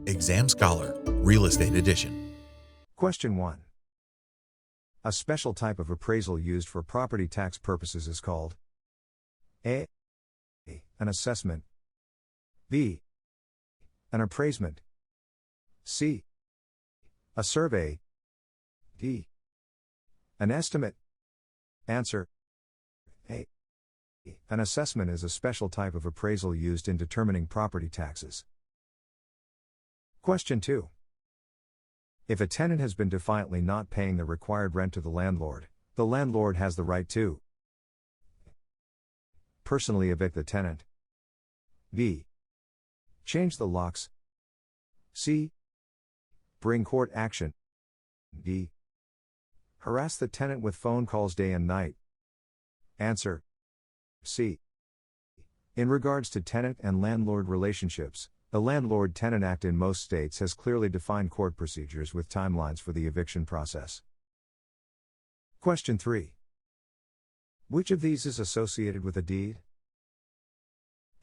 Exam Scholar, Real Estate Edition. Question 1. A special type of appraisal used for property tax purposes is called A. An assessment. B. An appraisement. C. A survey. D. An estimate. Answer. A. An assessment is a special type of appraisal used in determining property taxes. Question 2. If a tenant has been defiantly not paying the required rent to the landlord has the right to personally evict the tenant. B. Change the locks. C. Bring court action. D. Harass the tenant with phone calls day and night. Answer. C. In regards to tenant and landlord relationships, the Landlord-Tenant Act in most states has clearly defined court procedures with timelines for the eviction process. Question 3. Which of these is associated with a deed?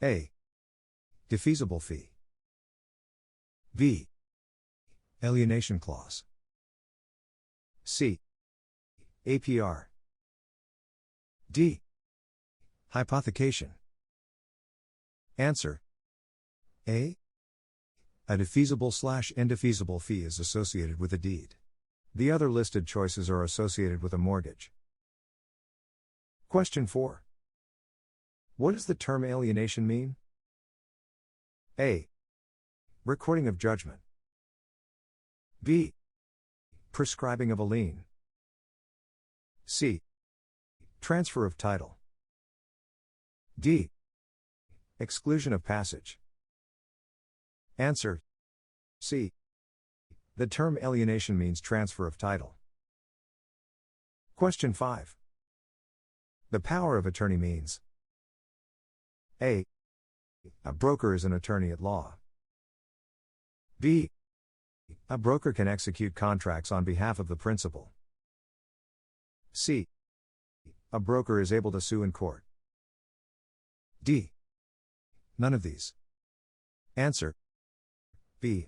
A. Defeasible fee. B. Alienation clause. C. APR. D. Hypothecation. Answer. A. A defeasible/indefeasible fee is associated with a deed. The other listed choices are associated with a mortgage. Question 4. What does the term alienation mean? A. Recording of judgment. B. Prescribing of a lien. C. Transfer of title. D. Exclusion of passage. Answer. C. The term alienation means transfer of title. Question 5. The power of attorney means A. A broker is an attorney at law. B. A broker can execute contracts on behalf of the principal. C. A broker is able to sue in court. D. None of these. Answer. B.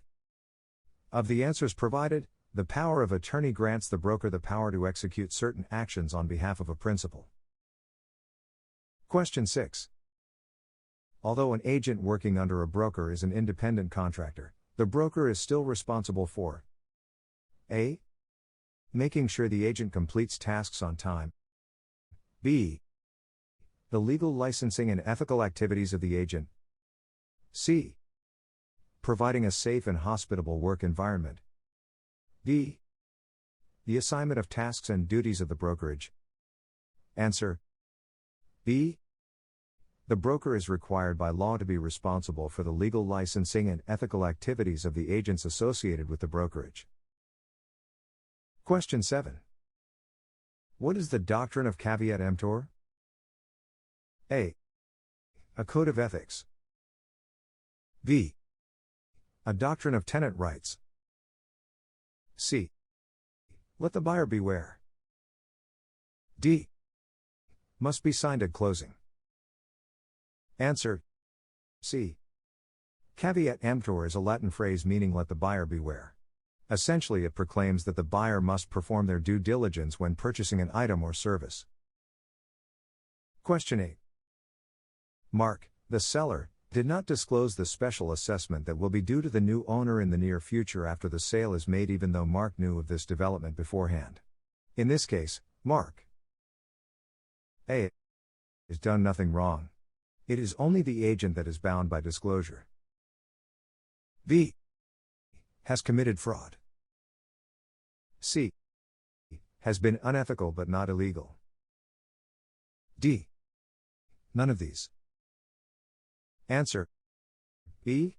Of the answers provided, the power of attorney grants the broker the power to execute certain actions on behalf of a principal. Question 6. Although an agent working under a broker is an independent contractor, the broker is still responsible for A. Making sure the agent completes tasks on time. B. The legal licensing and ethical activities of the agent. C. Providing a safe and hospitable work environment. D. The assignment of tasks and duties of the brokerage. Answer. B. The broker is required by law to be responsible for the legal licensing and ethical activities of the agents associated with the brokerage. Question 7. What is the doctrine of caveat emptor? A. A code of ethics. B. A doctrine of tenant rights. C. Let the buyer beware. D. Must be signed at closing. Answer. C. Caveat emptor is a Latin phrase meaning let the buyer beware. Essentially, it proclaims that the buyer must perform their due diligence when purchasing an item or service. Question 8. Mark, the seller, did not disclose the special assessment that will be due to the new owner in the near future after the sale is made, even though Mark knew of this development beforehand. In this case, Mark A. has done nothing wrong. It is only the agent that is bound by disclosure. B. has committed fraud. C. has been unethical but not illegal. D. none of these. Answer. B.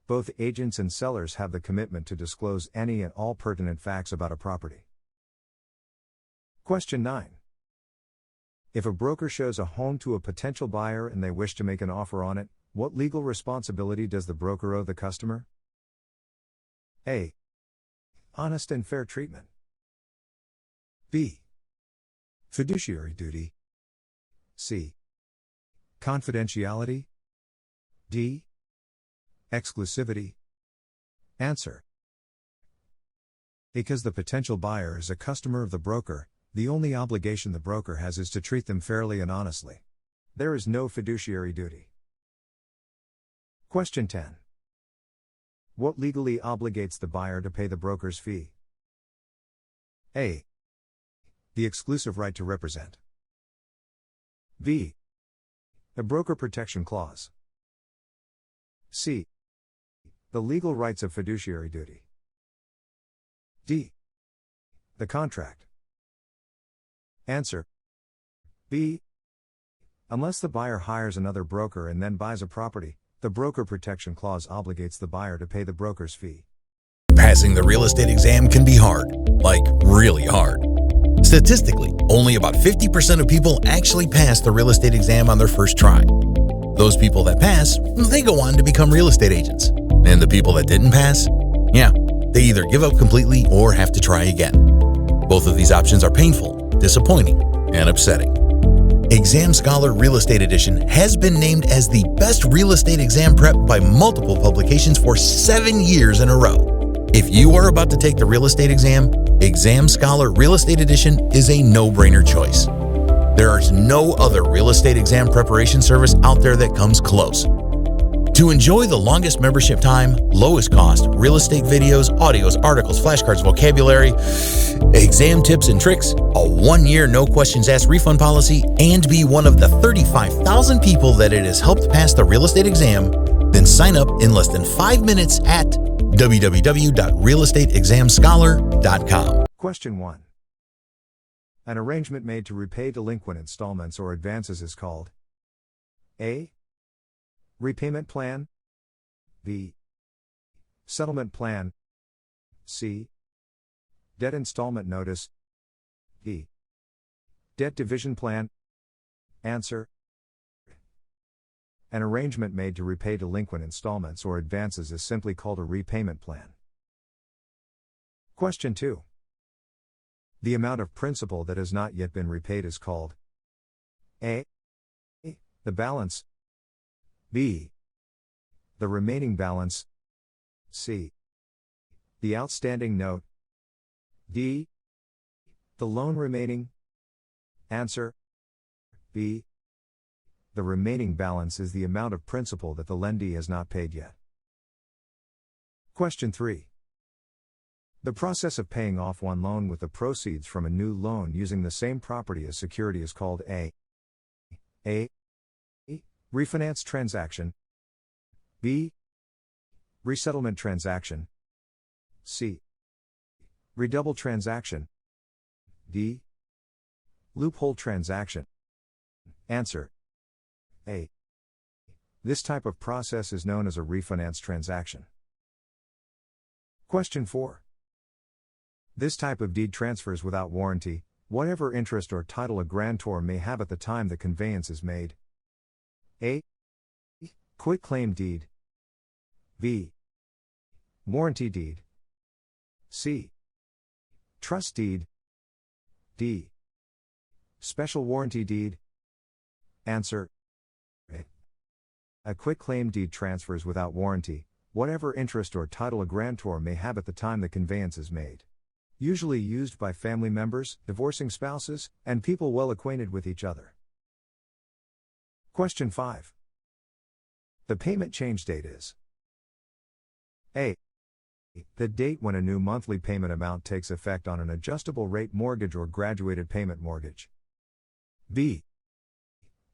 Both agents and sellers have the commitment to disclose any and all pertinent facts about a property. Question 9. If a broker shows a home to a potential buyer and they wish to make an offer on it, what legal responsibility does the broker owe the customer? A. Honest and fair treatment. B. Fiduciary duty. C. Confidentiality. D. Exclusivity. Answer. Because the potential buyer is a customer of the broker, the only obligation the broker has is to treat them fairly and honestly. There is no fiduciary duty. Question 10. What legally obligates the buyer to pay the broker's fee? A. The exclusive right to represent. B. The broker protection clause. C. The legal rights of fiduciary duty. D. The contract. Answer. B. Unless the buyer hires another broker and then buys a property, the broker protection clause obligates the buyer to pay the broker's fee. Passing the real estate exam can be hard, like really hard. Statistically, only about 50% of people actually pass the real estate exam on their first try. Those people that pass, they go on to become real estate agents. And the people that didn't pass, they either give up completely or have to try again. Both of these options are painful, disappointing, and upsetting. Exam Scholar Real Estate Edition has been named as the best real estate exam prep by multiple publications for 7 years in a row. If you are about to take the real estate exam, Exam Scholar Real Estate Edition is a no-brainer choice. There is no other real estate exam preparation service out there that comes close. To enjoy the longest membership time, lowest cost, real estate videos, audios, articles, flashcards, vocabulary, exam tips and tricks, a 1-year no questions asked refund policy, and be one of the 35,000 people that it has helped pass the real estate exam, then sign up in less than 5 minutes at www.realestateexamscholar.com. Question 1. An arrangement made to repay delinquent installments or advances is called A. Repayment plan. B. Settlement plan. C. Debt installment notice. D. Debt division plan. Answer. An arrangement made to repay delinquent installments or advances is simply called a repayment plan. Question 2. The amount of principal that has not yet been repaid is called A. The balance. B. The remaining balance. C. The outstanding note. D. The loan remaining. Answer. B. The remaining balance is the amount of principal that the lendee has not paid yet. Question 3. The process of paying off one loan with the proceeds from a new loan using the same property as security is called A. Refinance transaction. B. Resettlement transaction. C. Redouble transaction. D. Loophole transaction. Answer. A. This type of process is known as a refinance transaction. Question 4. This type of deed transfers without warranty whatever interest or title a grantor may have at the time the conveyance is made. A. Quitclaim deed. B. Warranty deed. C. Trust deed. D. Special warranty deed. Answer. A quitclaim deed transfers without warranty whatever interest or title a grantor may have at the time the conveyance is made. Usually used by family members, divorcing spouses, and people well acquainted with each other. Question 5. The payment change date is A. The date when a new monthly payment amount takes effect on an adjustable rate mortgage or graduated payment mortgage. B.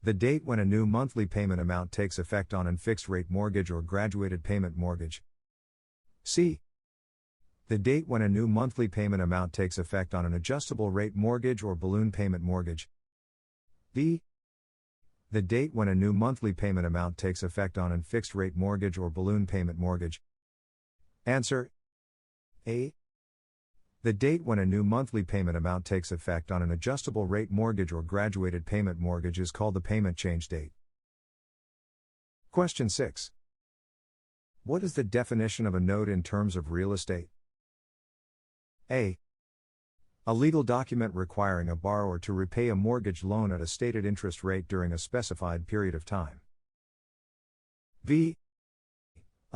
The date when a new monthly payment amount takes effect on an fixed rate mortgage or graduated payment mortgage. C. The date when a new monthly payment amount takes effect on an adjustable rate mortgage or balloon payment mortgage. D. The date when a new monthly payment amount takes effect on an fixed rate mortgage or balloon payment mortgage. Answer. A. The date when a new monthly payment amount takes effect on an adjustable rate mortgage or graduated payment mortgage is called the payment change date. Question 6. What is the definition of a note in terms of real estate? A. A legal document requiring a borrower to repay a mortgage loan at a stated interest rate during a specified period of time. B.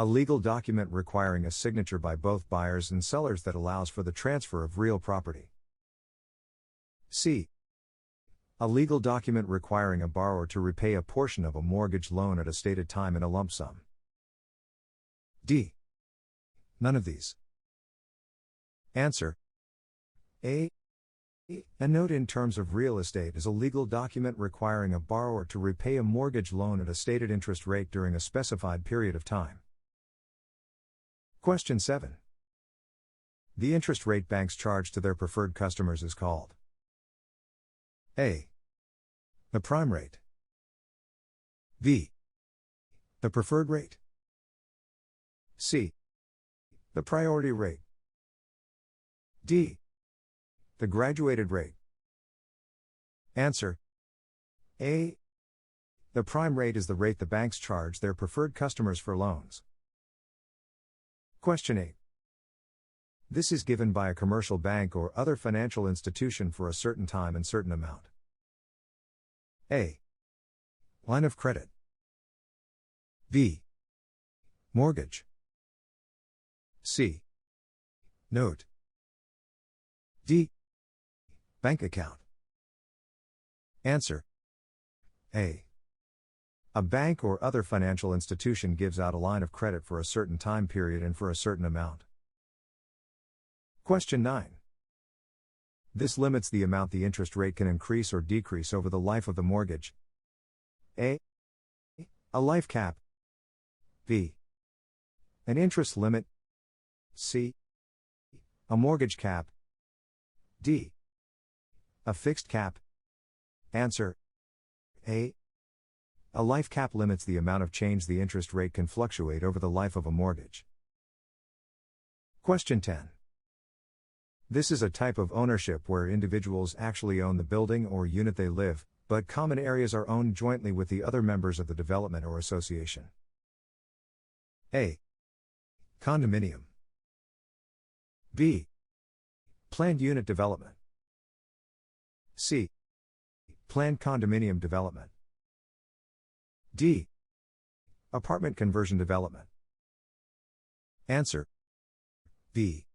A legal document requiring a signature by both buyers and sellers that allows for the transfer of real property. C. A legal document requiring a borrower to repay a portion of a mortgage loan at a stated time in a lump sum. D. None of these. Answer. A. A note in terms of real estate is a legal document requiring a borrower to repay a mortgage loan at a stated interest rate during a specified period of time. Question 7. The interest rate banks charge to their preferred customers is called A. The prime rate. B. The preferred rate. C. The priority rate. D. The graduated rate. Answer. A. The prime rate is the rate the banks charge their preferred customers for loans. Question 8. This is given by a commercial bank or other financial institution for a certain time and certain amount. A. Line of credit. B. Mortgage. C. Note. D. Bank account. Answer. A. A bank or other financial institution gives out a line of credit for a certain time period and for a certain amount. Question 9. This limits the amount the interest rate can increase or decrease over the life of the mortgage. A. A life cap. B. An interest limit. C. A mortgage cap. D. A fixed cap. Answer. A. A life cap limits the amount of change the interest rate can fluctuate over the life of a mortgage. Question 10. This is a type of ownership where individuals actually own the building or unit they live, but common areas are owned jointly with the other members of the development or association. A. Condominium. B. Planned unit development. C. Planned condominium development. D. Apartment conversion development. Answer. B.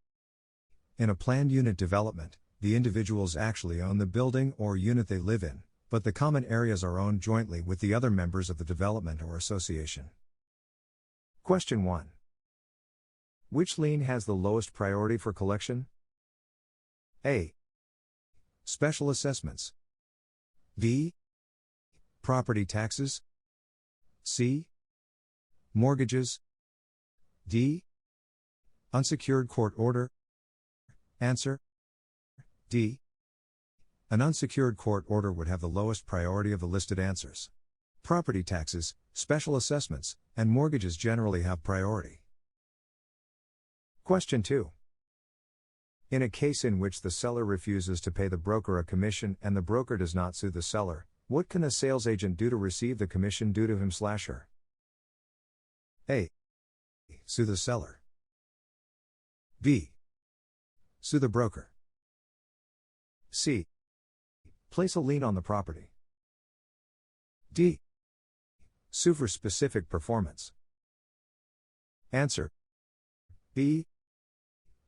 In a planned unit development, the individuals actually own the building or unit they live in, but the common areas are owned jointly with the other members of the development or association. Question 1. Which lien has the lowest priority for collection? A. Special assessments. B. Property taxes. C. Mortgages. D. Unsecured court order. Answer. D. An unsecured court order would have the lowest priority of the listed answers. Property taxes, special assessments, and mortgages generally have priority. Question 2. In a case in which the seller refuses to pay the broker a commission and the broker does not sue the seller, what can a sales agent do to receive the commission due to him/her? A. Sue the seller. B. Sue the broker. C. Place a lien on the property. D. Sue for specific performance. Answer. B.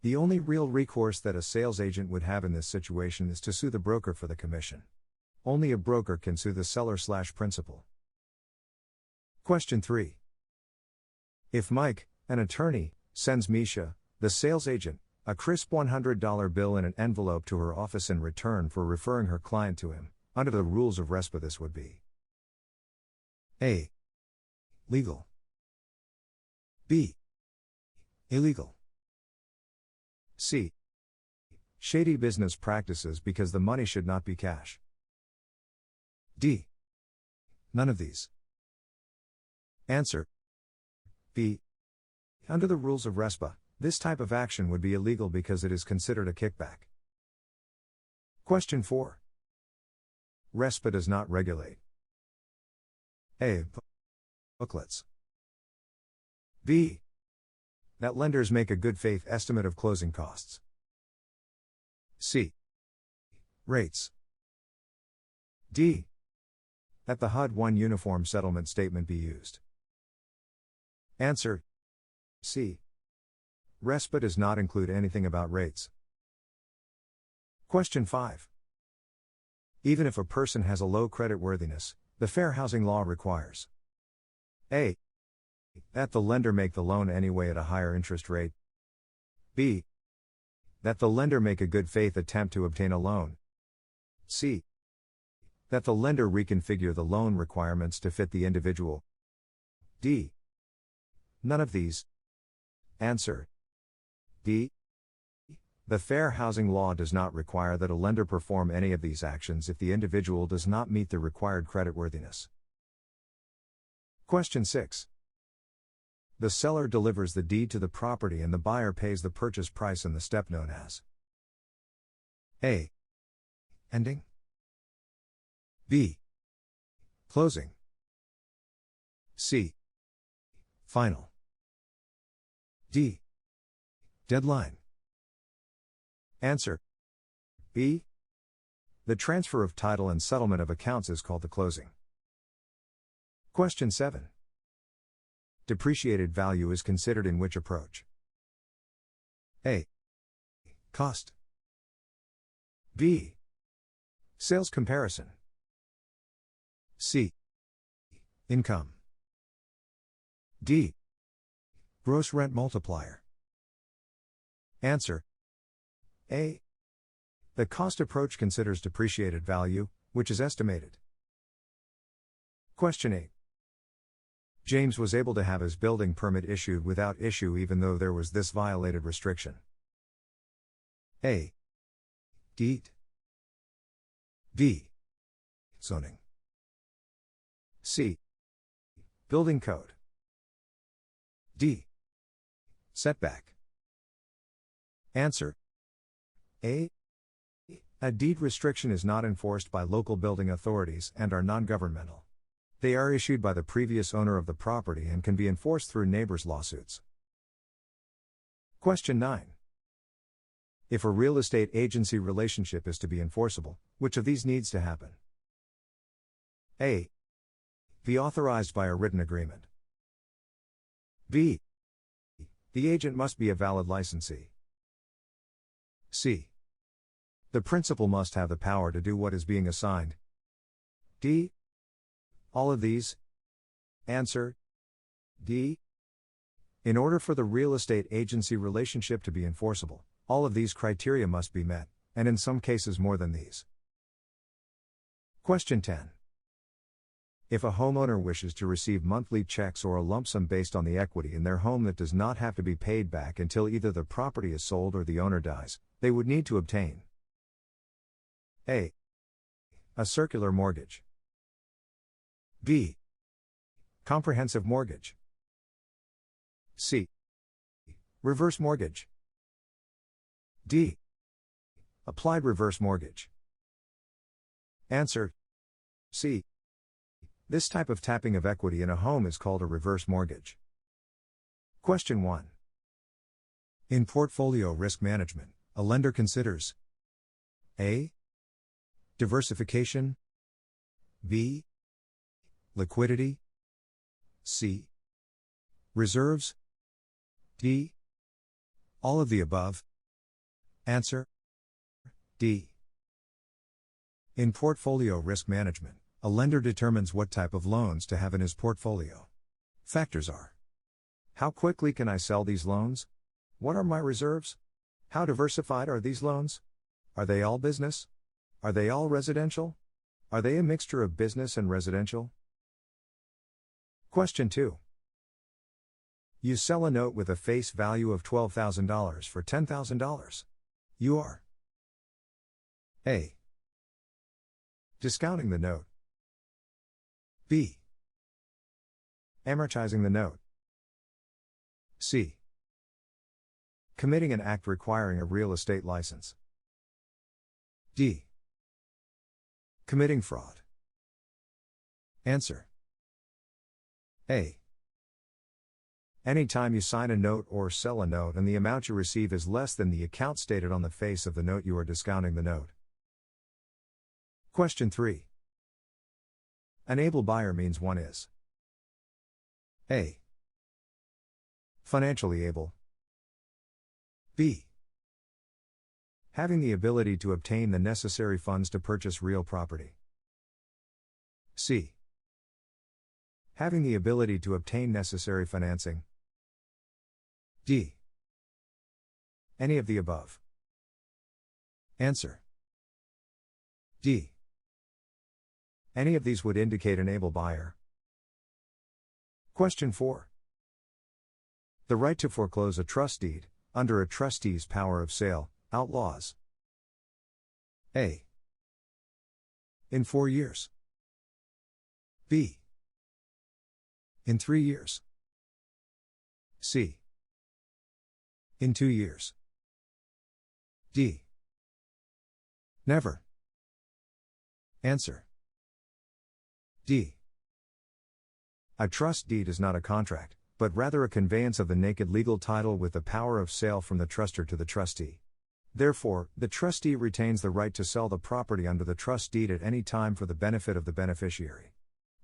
The only real recourse that a sales agent would have in this situation is to sue the broker for the commission. Only a broker can sue the seller/principal. Question 3. If Mike, an attorney, sends Misha, the sales agent, a crisp $100 bill in an envelope to her office in return for referring her client to him, under the rules of RESPA this would be A. Legal. B. Illegal. C. Shady business practices because the money should not be cash. D. None of these. Answer. B. Under the rules of RESPA, this type of action would be illegal because it is considered a kickback. Question 4. RESPA does not regulate A. Booklets. B. That lenders make a good faith estimate of closing costs. C. Rates. D. That the HUD-1 uniform settlement statement be used. Answer. C. Res but does not include anything about rates. Question 5. Even if a person has a low creditworthiness, the Fair Housing Law requires A. That the lender make the loan anyway at a higher interest rate. B. That the lender make a good faith attempt to obtain a loan. C. That the lender reconfigure the loan requirements to fit the individual. D. None of these. Answer. D. The Fair Housing Law does not require that a lender perform any of these actions if the individual does not meet the required creditworthiness. Question 6. The seller delivers the deed to the property and the buyer pays the purchase price in the step known as A. Ending. B. Closing. C. Final. D. Deadline. Answer. B. The transfer of title and settlement of accounts is called the closing. Question 7. Depreciated value is considered in which approach? A. Cost. B. Sales comparison. C. Income. D. Gross rent multiplier. Answer. A. The cost approach considers depreciated value, which is estimated. Question 8. James was able to have his building permit issued without issue even though there was this violated restriction. A. Deed. B. Zoning. C. Building code. D. Setback. Answer. A. A deed restriction is not enforced by local building authorities and are non-governmental. They are issued by the previous owner of the property and can be enforced through neighbors' lawsuits. Question 9. If a real estate agency relationship is to be enforceable, which of these needs to happen? A. Be authorized by a written agreement. B. The agent must be a valid licensee. C. The principal must have the power to do what is being assigned. D. All of these. Answer. D. In order for the real estate agency relationship to be enforceable, all of these criteria must be met, and in some cases more than these. Question 10. If a homeowner wishes to receive monthly checks or a lump sum based on the equity in their home that does not have to be paid back until either the property is sold or the owner dies, they would need to obtain A. A circular mortgage. B. Comprehensive mortgage. C. Reverse mortgage. D. Applied reverse mortgage. Answer. C. This type of tapping of equity in a home is called a reverse mortgage. Question 1. In portfolio risk management, a lender considers A. Diversification. B. Liquidity. C. Reserves. D. All of the above. Answer. D. In portfolio risk management, a lender determines what type of loans to have in his portfolio. Factors are: how quickly can I sell these loans? What are my reserves? How diversified are these loans? Are they all business? Are they all residential? Are they a mixture of business and residential? Question 2. You sell a note with a face value of $12,000 for $10,000. You are A. Discounting the note. B. Amortizing the note. C. Committing an act requiring a real estate license. D. Committing fraud. Answer. A. Anytime you sign a note or sell a note and the amount you receive is less than the account stated on the face of the note, you are discounting the note. Question 3. An able buyer means one is A. Financially able. B. Having the ability to obtain the necessary funds to purchase real property. C. Having the ability to obtain necessary financing. D. Any of the above. Answer. D. Any of these would indicate an able buyer. Question 4. The right to foreclose a trust deed, under a trustee's power of sale, outlaws. A. In 4 years. B. In 3 years. C. In 2 years. D. Never. Answer. D. A trust deed is not a contract, but rather a conveyance of the naked legal title with the power of sale from the trustor to the trustee. Therefore, the trustee retains the right to sell the property under the trust deed at any time for the benefit of the beneficiary.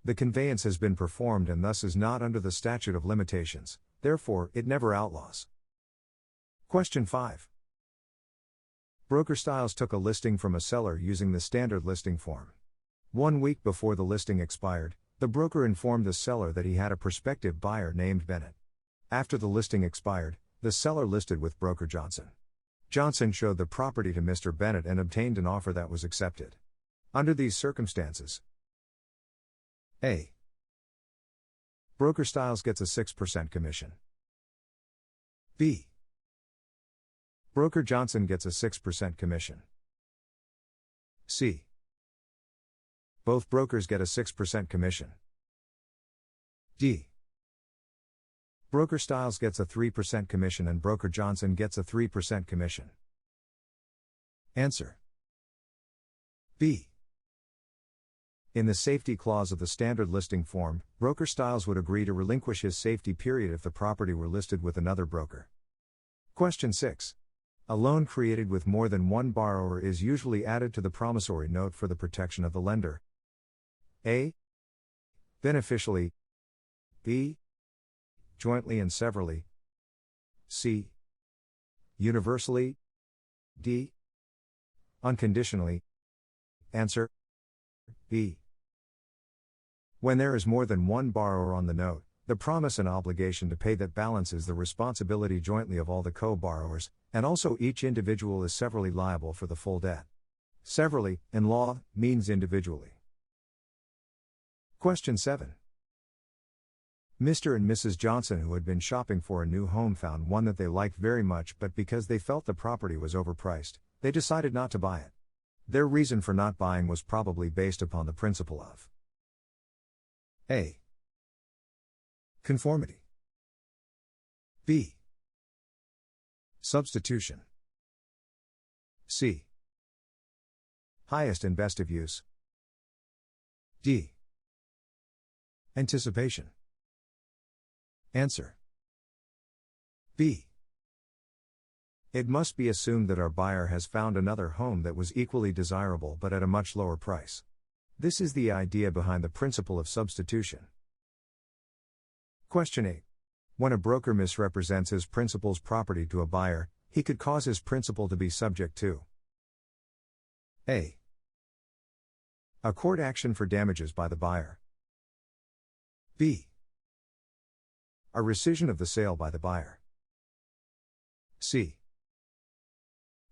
The conveyance has been performed and thus is not under the statute of limitations, therefore, it never outlaws. Question 5. Broker Styles took a listing from a seller using the standard listing form. 1 week before the listing expired, the broker informed the seller that he had a prospective buyer named Bennett. After the listing expired, the seller listed with broker Johnson. Johnson showed the property to Mr. Bennett and obtained an offer that was accepted. Under these circumstances, A. Broker Styles gets a 6% commission. B. Broker Johnson gets a 6% commission. C. Both brokers get a 6% commission. D. Broker Styles gets a 3% commission and Broker Johnson gets a 3% commission. Answer. B. In the safety clause of the standard listing form, Broker Styles would agree to relinquish his safety period if the property were listed with another broker. Question 6. A loan created with more than one borrower is usually added to the promissory note for the protection of the lender. A. Beneficially. B. Jointly and severally. C. Universally. D. Unconditionally. Answer. B. When there is more than one borrower on the note, the promise and obligation to pay that balance is the responsibility jointly of all the co-borrowers, and also each individual is severally liable for the full debt. Severally, in law, means individually. Question 7. Mr. and Mrs. Johnson, who had been shopping for a new home, found one that they liked very much, but because they felt the property was overpriced, they decided not to buy it. Their reason for not buying was probably based upon the principle of A. Conformity. B. Substitution. C. Highest and best of use. D. Anticipation. Answer. B. It must be assumed that our buyer has found another home that was equally desirable but at a much lower price. This is the idea behind the principle of substitution. Question 8. When a broker misrepresents his principal's property to a buyer, he could cause his principal to be subject to A. A court action for damages by the buyer. B. A rescission of the sale by the buyer. C.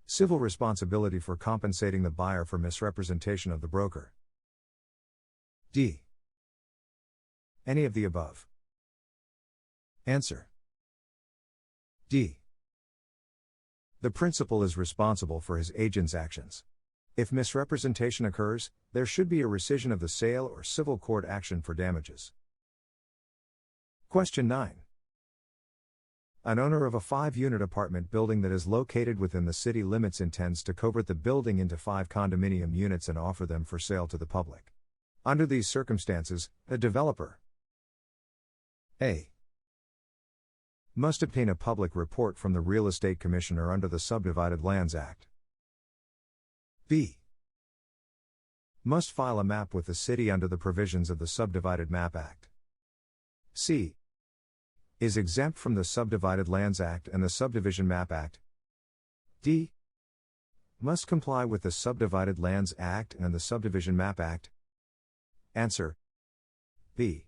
Civil responsibility for compensating the buyer for misrepresentation of the broker. D. Any of the above. Answer. D. The principal is responsible for his agent's actions. If misrepresentation occurs, there should be a rescission of the sale or civil court action for damages. Question 9. An owner of a 5-unit apartment building that is located within the city limits intends to convert the building into 5 condominium units and offer them for sale to the public. Under these circumstances, the developer A. must obtain a public report from the Real Estate Commissioner under the Subdivided Lands Act. B. must file a map with the city under the provisions of the Subdivided Map Act. C. Is exempt from the Subdivided Lands Act and the Subdivision Map Act. D. Must comply with the Subdivided Lands Act and the Subdivision Map Act. Answer. B.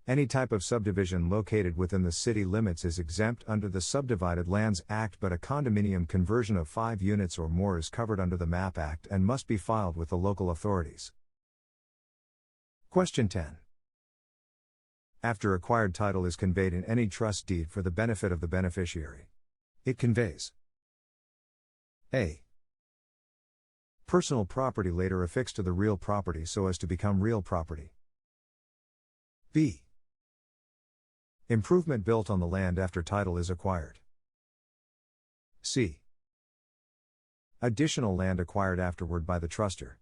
Any type of subdivision located within the city limits is exempt under the Subdivided Lands Act, but a condominium conversion of 5 units or more is covered under the MAP Act and must be filed with the local authorities. Question 10. After acquired title is conveyed in any trust deed for the benefit of the beneficiary, it conveys A. Personal property later affixed to the real property so as to become real property. B. Improvement built on the land after title is acquired. C. Additional land acquired afterward by the truster.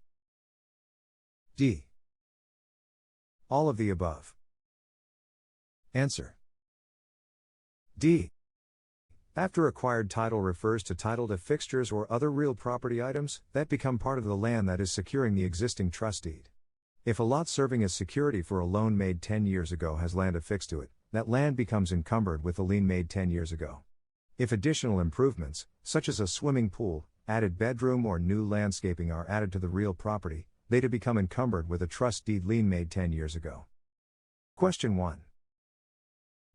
D. All of the above. Answer. D. After acquired title refers to title to fixtures or other real property items that become part of the land that is securing the existing trust deed. If a lot serving as security for a loan made 10 years ago has land affixed to it, that land becomes encumbered with the lien made 10 years ago. If additional improvements, such as a swimming pool, added bedroom or new landscaping are added to the real property, they to become encumbered with a trust deed lien made 10 years ago. Question 1.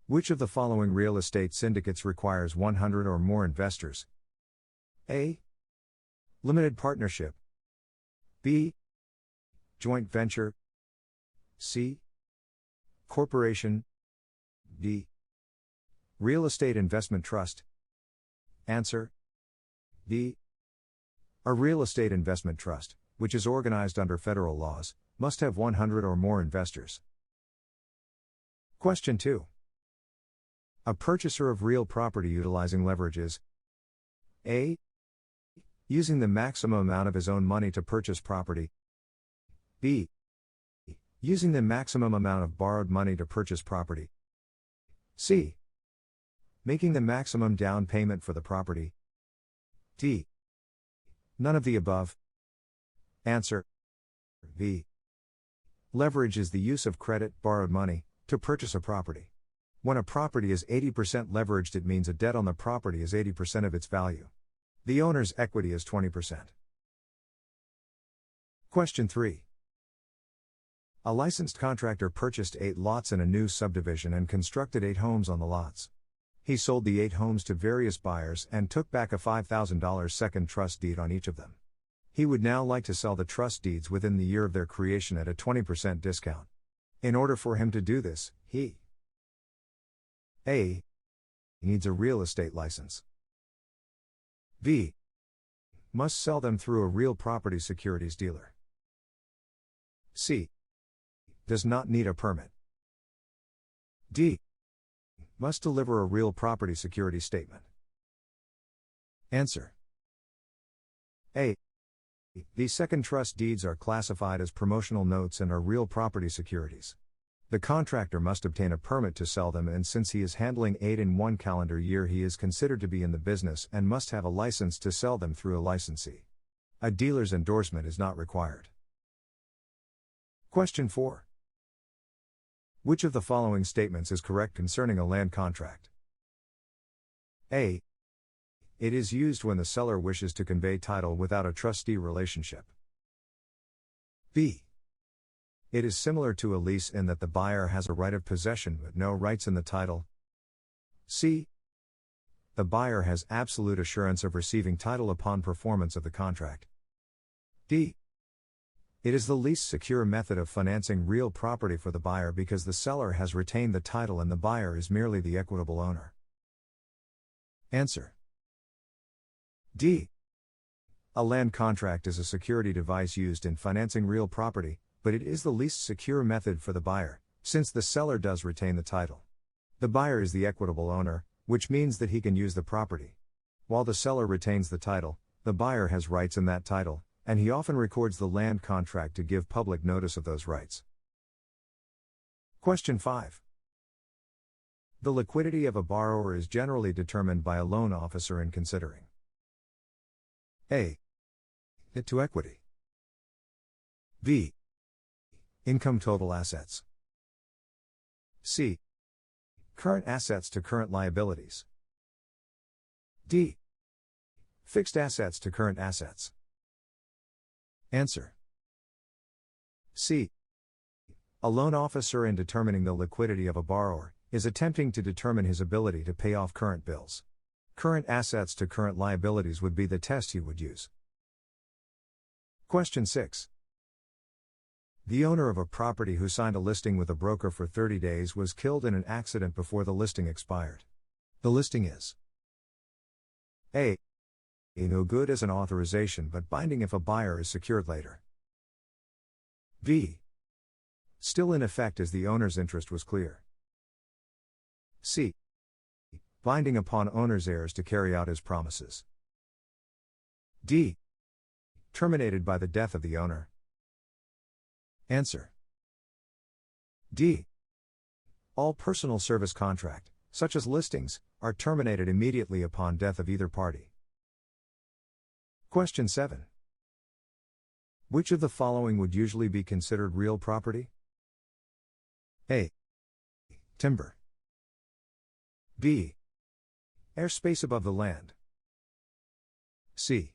Which of the following real estate syndicates requires 100 or more investors? A. Limited partnership. B. Joint venture. C. Corporation. D. Real estate investment trust. Answer. D. A real estate investment trust, which is organized under federal laws, must have 100 or more investors. Question 2. A purchaser of real property utilizing leverage is A. Using the maximum amount of his own money to purchase property. B. Using the maximum amount of borrowed money to purchase property. C. Making the maximum down payment for the property. D. None of the above. Answer. B. Leverage is the use of credit, borrowed money, to purchase a property. When a property is 80% leveraged, it means a debt on the property is 80% of its value. The owner's equity is 20%. Question 3. A licensed contractor purchased 8 lots in a new subdivision and constructed 8 homes on the lots. He sold the 8 homes to various buyers and took back a $5,000 second trust deed on each of them. He would now like to sell the trust deeds within the year of their creation at a 20% discount. In order for him to do this, he A. Needs a real estate license. B. Must sell them through a real property securities dealer. C. Does not need a permit. D. Must deliver a real property security statement. Answer. A. These second trust deeds are classified as promotional notes and are real property securities. The contractor must obtain a permit to sell them, and since he is handling 8 in one calendar year, he is considered to be in the business and must have a license to sell them through a licensee. A dealer's endorsement is not required. Question 4. Which of the following statements is correct concerning a land contract? A. It is used when the seller wishes to convey title without a trustee relationship. B. It is similar to a lease in that the buyer has a right of possession but no rights in the title. C. The buyer has absolute assurance of receiving title upon performance of the contract. D. It is the least secure method of financing real property for the buyer because the seller has retained the title and the buyer is merely the equitable owner. Answer. D. A land contract is a security device used in financing real property, but it is the least secure method for the buyer, since the seller does retain the title. The buyer is the equitable owner, which means that he can use the property. While the seller retains the title, the buyer has rights in that title, and he often records the land contract to give public notice of those rights. Question 5. The liquidity of a borrower is generally determined by a loan officer in considering A. Debt to equity. B. Income total assets. C. Current assets to current liabilities. D. Fixed assets to current assets. Answer. C. A loan officer, in determining the liquidity of a borrower, is attempting to determine his ability to pay off current bills. Current assets to current liabilities would be the test he would use. Question 6. The owner of a property who signed a listing with a broker for 30 days was killed in an accident before the listing expired. The listing is A. No good as an authorization but binding if a buyer is secured later. B. Still in effect as the owner's interest was clear. C. Binding upon owner's heirs to carry out his promises. D. Terminated by the death of the owner. Answer. D. All personal service contract, such as listings, are terminated immediately upon death of either party. Question 7. Which of the following would usually be considered real property? A. Timber. B. Airspace above the land. C.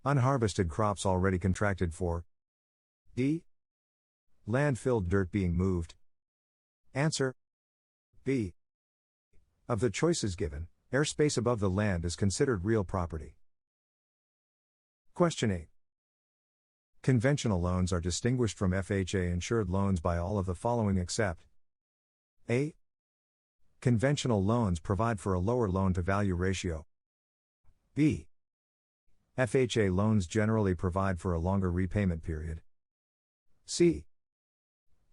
Unharvested crops already contracted for. D. Landfilled dirt being moved. Answer. B. Of the choices given, airspace above the land is considered real property. Question 8. Conventional loans are distinguished from FHA-insured loans by all of the following except A. Conventional loans provide for a lower loan-to-value ratio. B. FHA loans generally provide for a longer repayment period. C.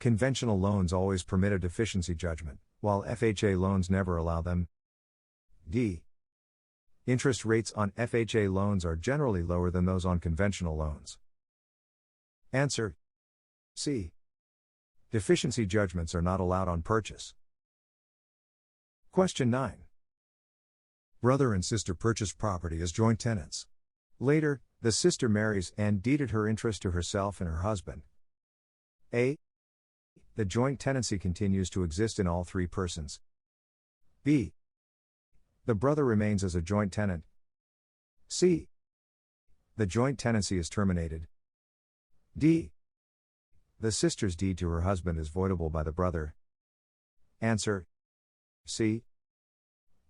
Conventional loans always permit a deficiency judgment, while FHA loans never allow them. D. Interest rates on FHA loans are generally lower than those on conventional loans. Answer. C. Deficiency judgments are not allowed on purchase. Question 9. Brother and sister purchase property as joint tenants. Later, the sister marries and deeded her interest to herself and her husband. A. The joint tenancy continues to exist in all three persons. B. The brother remains as a joint tenant. C. The joint tenancy is terminated. D. The sister's deed to her husband is voidable by the brother. Answer. C.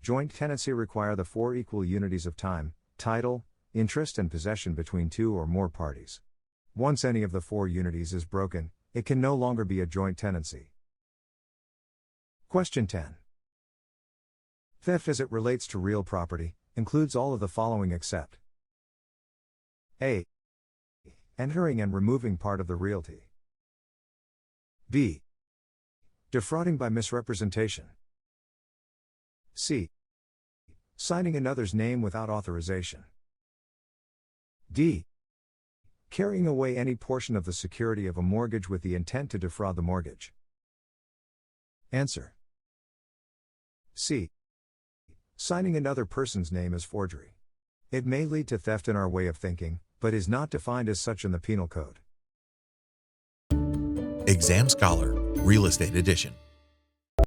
Joint tenancy require the four equal unities of time, title, interest and possession between two or more parties. Once any of the four unities is broken, it can no longer be a joint tenancy. Question 10. Theft as it relates to real property includes all of the following except A. Entering and removing part of the realty. B. Defrauding by misrepresentation. C. Signing another's name without authorization. D. Carrying away any portion of the security of a mortgage with the intent to defraud the mortgage. Answer. C. Signing another person's name as forgery. It may lead to theft in our way of thinking, but is not defined as such in the Penal Code. Exam Scholar, Real Estate Edition.